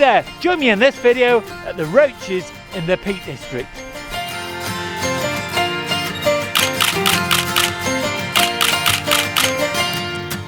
Hey there, join me in this video at the Roaches in the Peak District.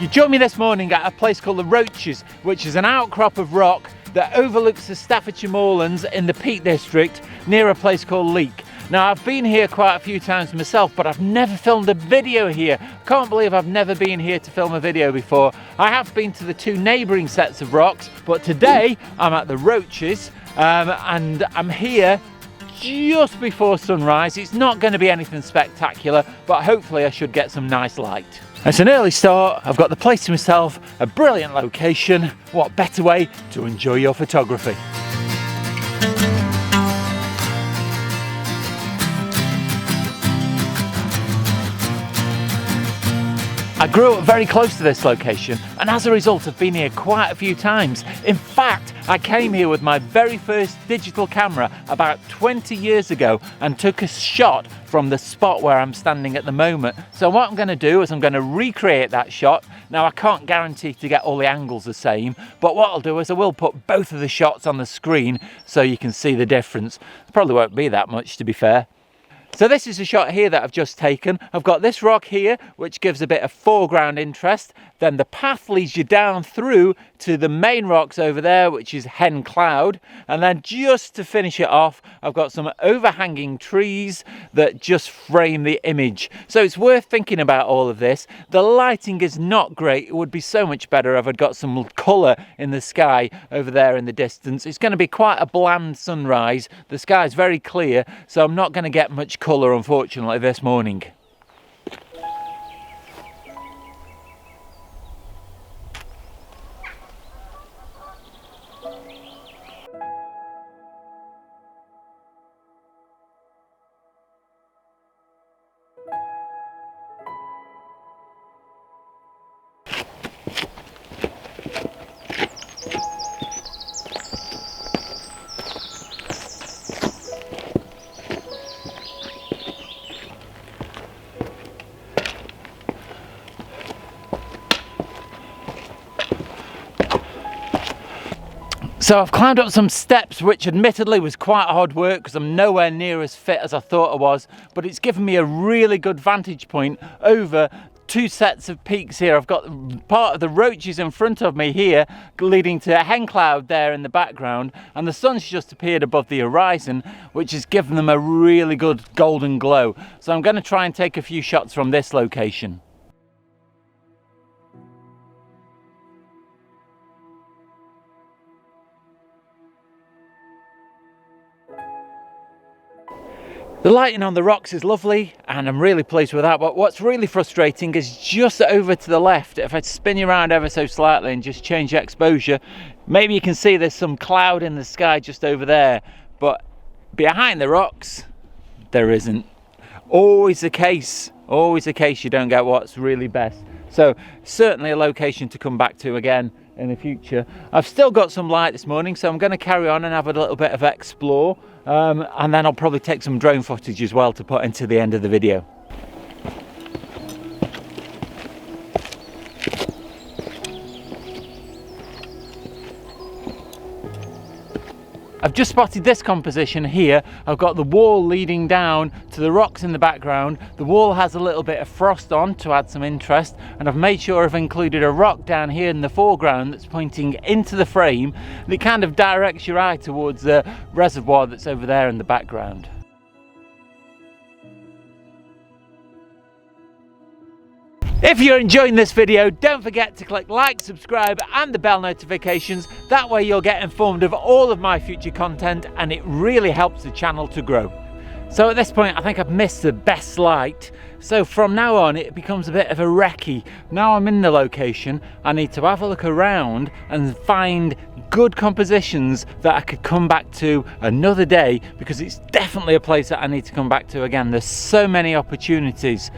You join me this morning at a place called the Roaches, which is an outcrop of rock that overlooks the Staffordshire Moorlands in the Peak District near a place called Leek. Now, I've been here quite a few times myself, but I've never filmed a video here. Can't believe I've never been here to film a video before. I have been to the two neighbouring sets of rocks, but today I'm at the Roaches and I'm here just before sunrise. It's not going to be anything spectacular, but hopefully I should get some nice light. It's an early start, I've got the place to myself, a brilliant location. What better way to enjoy your photography? I grew up very close to this location, and as a result I've been here quite a few times. In fact, I came here with my very first digital camera about 20 years ago and took a shot from the spot where I'm standing at the moment. So what I'm going to do is I'm going to recreate that shot. Now, I can't guarantee to get all the angles the same, but what I'll do is I will put both of the shots on the screen so you can see the difference. It probably won't be that much, to be fair. So this is a shot here that I've just taken. I've got this rock here, which gives a bit of foreground interest. Then the path leads you down through to the main rocks over there, which is Hen Cloud. And then just to finish it off, I've got some overhanging trees that just frame the image. So it's worth thinking about all of this. The lighting is not great. It would be so much better if I'd got some colour in the sky over there in the distance. It's going to be quite a bland sunrise. The sky is very clear, so I'm not going to get much colour, unfortunately, this morning. So I've climbed up some steps, which admittedly was quite hard work because I'm nowhere near as fit as I thought I was, but it's given me a really good vantage point over two sets of peaks here. I've got part of the Roaches in front of me here, leading to Hen Cloud there in the background, and the sun's just appeared above the horizon, which has given them a really good golden glow. So I'm going to try and take a few shots from this location. The lighting on the rocks is lovely and I'm really pleased with that, but what's really frustrating is just over to the left. If I spin you around ever so slightly and just change the exposure, maybe you can see there's some cloud in the sky just over there, but behind the rocks there isn't. Always the case you don't get what's really best. So certainly a location to come back to again in the future. I've still got some light this morning, so I'm going to carry on and have a little bit of explore, and then I'll probably take some drone footage as well to put into the end of the video. I've just spotted this composition here. I've got the wall leading down to the rocks in the background. The wall has a little bit of frost on to add some interest, and I've made sure I've included a rock down here in the foreground that's pointing into the frame, and it kind of directs your eye towards the reservoir that's over there in the background. If you're enjoying this video, don't forget to click like, subscribe and the bell notifications. That way you'll get informed of all of my future content and it really helps the channel to grow. So at this point I think I've missed the best light, so from now on it becomes a bit of a recce. Now I'm in the location, I need to have a look around and find good compositions that I could come back to another day, because it's definitely a place that I need to come back to again. There's so many opportunities.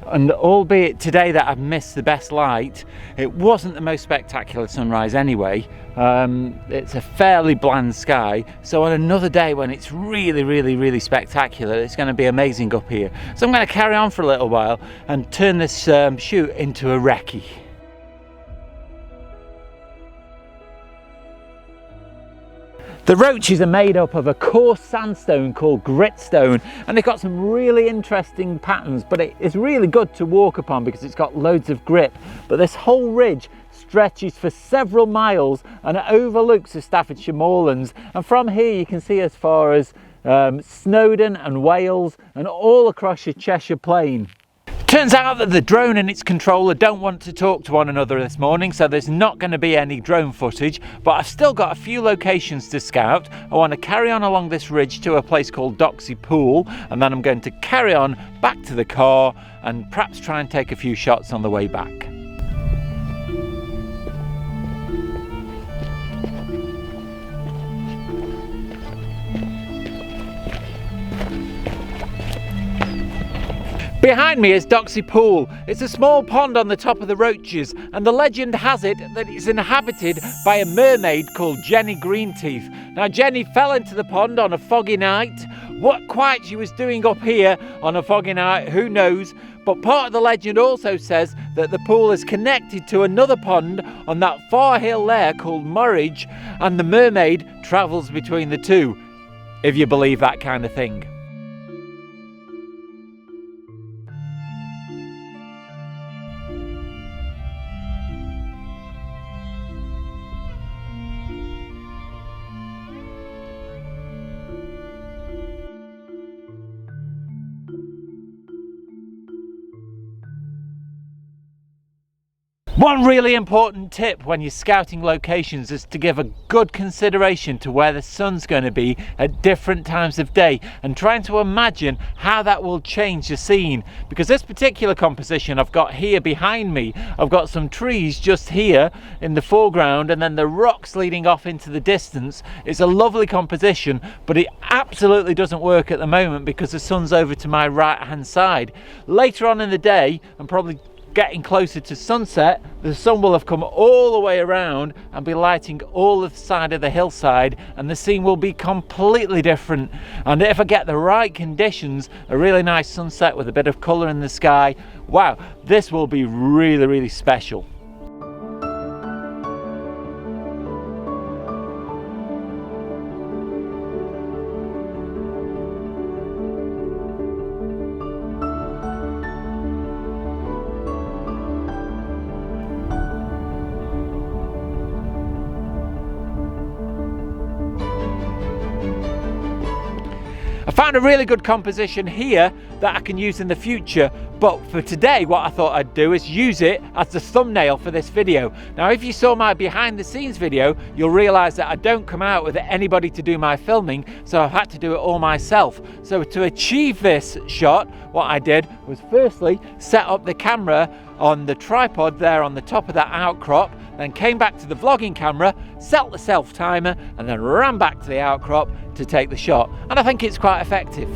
And albeit today that I've missed the best light, it wasn't the most spectacular sunrise anyway. It's a fairly bland sky, so on another day when it's really spectacular, it's going to be amazing up here. So I'm going to carry on for a little while and turn this shoot into a recce. The Roaches are made up of a coarse sandstone called gritstone, and they've got some really interesting patterns, but it is really good to walk upon because it's got loads of grip. But this whole ridge stretches for several miles and it overlooks the Staffordshire moorlands, and from here you can see as far as Snowdon and Wales and all across your Cheshire Plain. Turns out that the drone and its controller don't want to talk to one another this morning, so there's not going to be any drone footage, but I've still got a few locations to scout. I want to carry on along this ridge to a place called Doxy Pool, and then I'm going to carry on back to the car and perhaps try and take a few shots on the way back. Behind me is Doxy Pool. It's a small pond on the top of the Roaches, and the legend has it that it's inhabited by a mermaid called Jenny Greenteeth. Now, Jenny fell into the pond on a foggy night. What quite she was doing up here on a foggy night, who knows? But part of the legend also says that the pool is connected to another pond on that far hill there called Morridge, and the mermaid travels between the two, if you believe that kind of thing. One really important tip when you're scouting locations is to give a good consideration to where the sun's going to be at different times of day and trying to imagine how that will change the scene. Because this particular composition I've got here behind me, I've got some trees just here in the foreground and then the rocks leading off into the distance. It's a lovely composition, but it absolutely doesn't work at the moment because the sun's over to my right hand side. Later on in the day, and probably getting closer to sunset, the sun will have come all the way around and be lighting all of the side of the hillside, and the scene will be completely different. And if I get the right conditions, a really nice sunset with a bit of colour in the sky, wow, this will be really, really special. I found a really good composition here that I can use in the future, but for today what I thought I'd do is use it as the thumbnail for this video. Now, if you saw my behind the scenes video, you'll realise that I don't come out with anybody to do my filming, so I've had to do it all myself. So to achieve this shot, what I did was firstly set up the camera on the tripod there on the top of that outcrop, then came back to the vlogging camera, set the self timer, and then ran back to the outcrop to take the shot. And I think it's quite effective.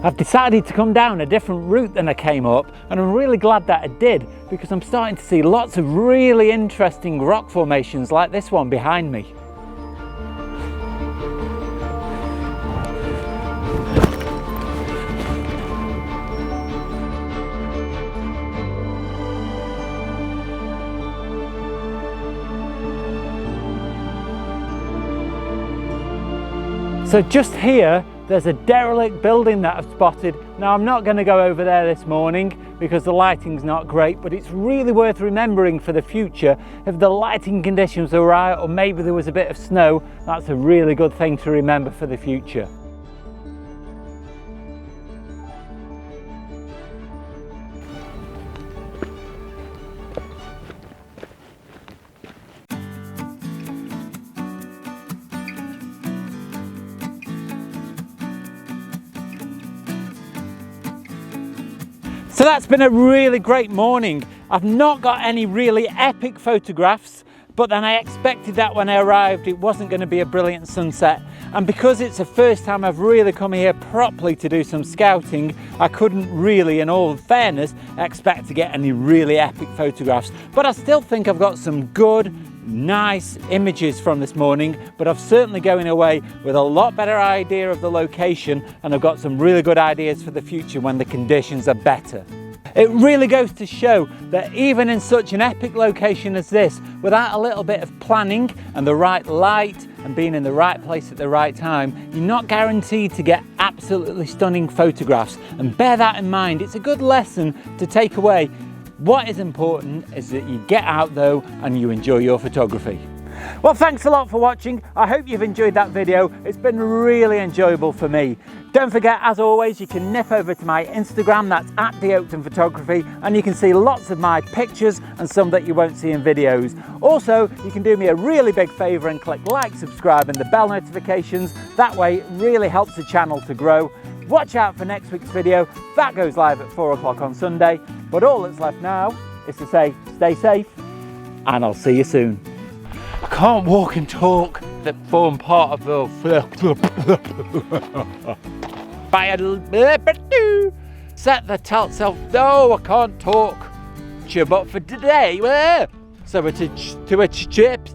I've decided to come down a different route than I came up, and I'm really glad that I did because I'm starting to see lots of really interesting rock formations like this one behind me. So just here, there's a derelict building that I've spotted. Now, I'm not going to go over there this morning because the lighting's not great, but it's really worth remembering for the future. If the lighting conditions are right, or maybe there was a bit of snow, that's a really good thing to remember for the future. So that's been a really great morning. I've not got any really epic photographs, but then I expected that when I arrived it wasn't going to be a brilliant sunset. And because it's the first time I've really come here properly to do some scouting, I couldn't really, in all fairness, expect to get any really epic photographs. But I still think I've got some good, nice images from this morning, but I've certainly going away with a lot better idea of the location, and I've got some really good ideas for the future when the conditions are better. It really goes to show that even in such an epic location as this, without a little bit of planning and the right light and being in the right place at the right time, you're not guaranteed to get absolutely stunning photographs. And bear that in mind. It's a good lesson to take away. What is important is that you get out though and you enjoy your photography. Well, thanks a lot for watching. I hope you've enjoyed that video. It's been really enjoyable for me. Don't forget, as always, you can nip over to my Instagram, that's at Darrell Oakden Photography, and you can see lots of my pictures and some that you won't see in videos. Also, you can do me a really big favour and click like, subscribe and the bell notifications. That way it really helps the channel to grow. Watch out for next week's video. That goes live at 4 o'clock on Sunday. But all that's left now is to say stay safe, and I'll see you soon. I can't walk and talk that form part of the set the tilt self. No, I can't talk. But for today, so it's a chip.